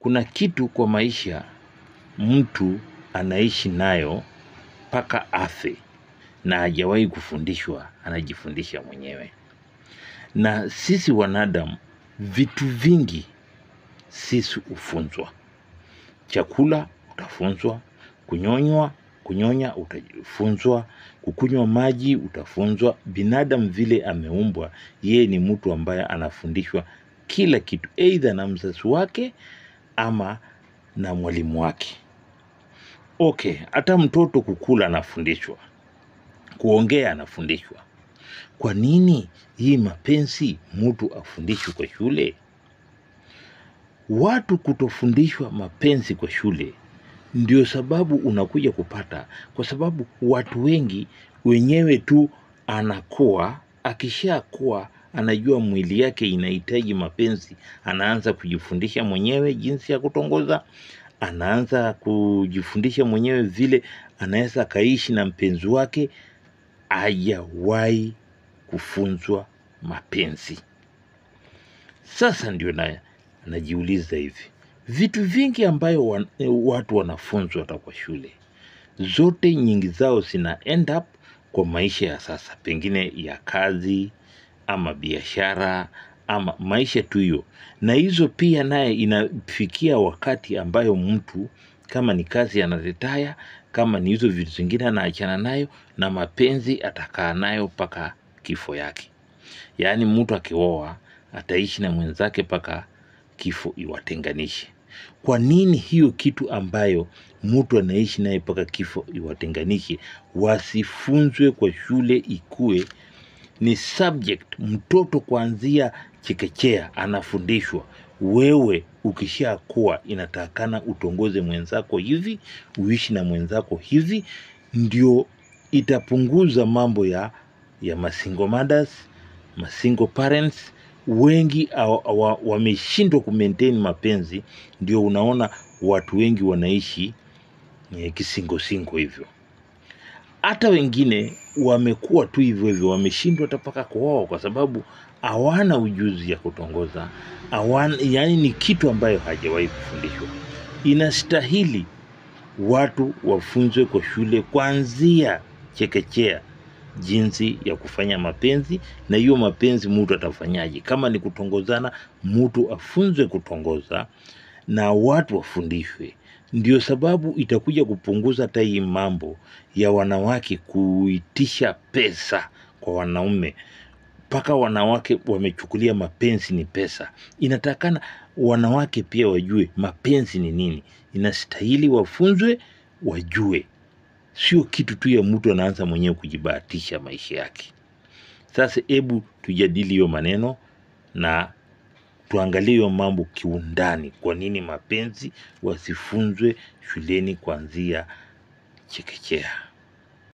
kuna kitu kwa maisha mtu anaishi nayo mpaka afe na hajawahi kufundishwa, anajifundisha mwenyewe. Na sisi wanadamu vitu vingi sisi hufunzwa. Chakula utafunzwa, kunyonya utafunzwa, kukunywa maji utafunzwa. Binadamu vile ameumbwa, yeye ni mtu ambaye anafundishwa kila kitu, either na mzazi wake ama na mwalimu wake. Okay, hata mtoto kukula anafundishwa, kuongea anafundishwa. Kwa nini hii mapenzi mtu afundishwe kwa shule? Watu kutofundishwa mapenzi kwa shule ndio sababu unakuja kupata, kwa sababu watu wengi wenyewe tu anakuwa, akishakuwa anajua mwili yake inahitaji mapenzi, anaanza kujifundisha mwenyewe jinsi ya kutongoza, anaanza kujifundisha mwenyewe vile anaweza kaishi na mpenzi wake, hajawahi kufunzwa mapenzi. Sasa ndio najiuliza hivi, vitu vingi ambayo watu wanafunzwa hata kwa shule, zote nyingi zao zina end up kwa maisha ya sasa, pengine ya kazi ama biashara ama maisha tu hiyo. Na hizo pia naye inafikia wakati ambayo mtu, kama ni kazi anaretire, kama ni hizo vitu zingine anaachana nayo, na mapenzi atakaa nayo mpaka kifo yake. Yaani mtu akioa ataishi na mwenzake mpaka kifo iwatenganishe. Kwa nini hiyo kitu ambayo mtu anaishi naye mpaka kifo iwatenganishe wasifunzwe kwa shule, ikue ni subject? Mtoto kuanzia chekechea anafundishwa, wewe ukishakuwa inatakana utongoze mwenzako hivi, uishi na mwenzako hivi. Ndio itapunguza mambo ya masingle mothers, masingle parents. Wengi wameshindwa kumaintain mapenzi, ndio unaona watu wengi wanaishi kisingo hivyo. Hata wengine wamekuwa tu hivyo hivyo, wameshindwa hata mpaka kuoa kwa sababu hawana ujuzi ya kutongoza, yani ni kitu ambayo hajawahi kufundishwa. Inastahili watu wafunzwe kwa shule kuanzia chekechea jinsi ya kufanya mapenzi, na hiyo mapenzi mtu atafanyaje. Kama ni kutongozana, mtu afunzwe kutongoza na watu wafundishwe. Ndio sababu itakuja kupunguza hata hii mambo ya wanawake kuitisha pesa kwa wanaume, mpaka wanawake wamechukulia mapenzi ni pesa. Inatakana wanawake pia wajue mapenzi ni nini, inastahili wafunzwe wajue, sio kitu tu ya mtu anaanza mwenyewe kujibahatisha maisha yake. Sasa hebu tujadili hiyo maneno na tuangalie hiyo mambo kiundani. Kwa nini mapenzi wasifunzwe shuleni kuanzia chekechea?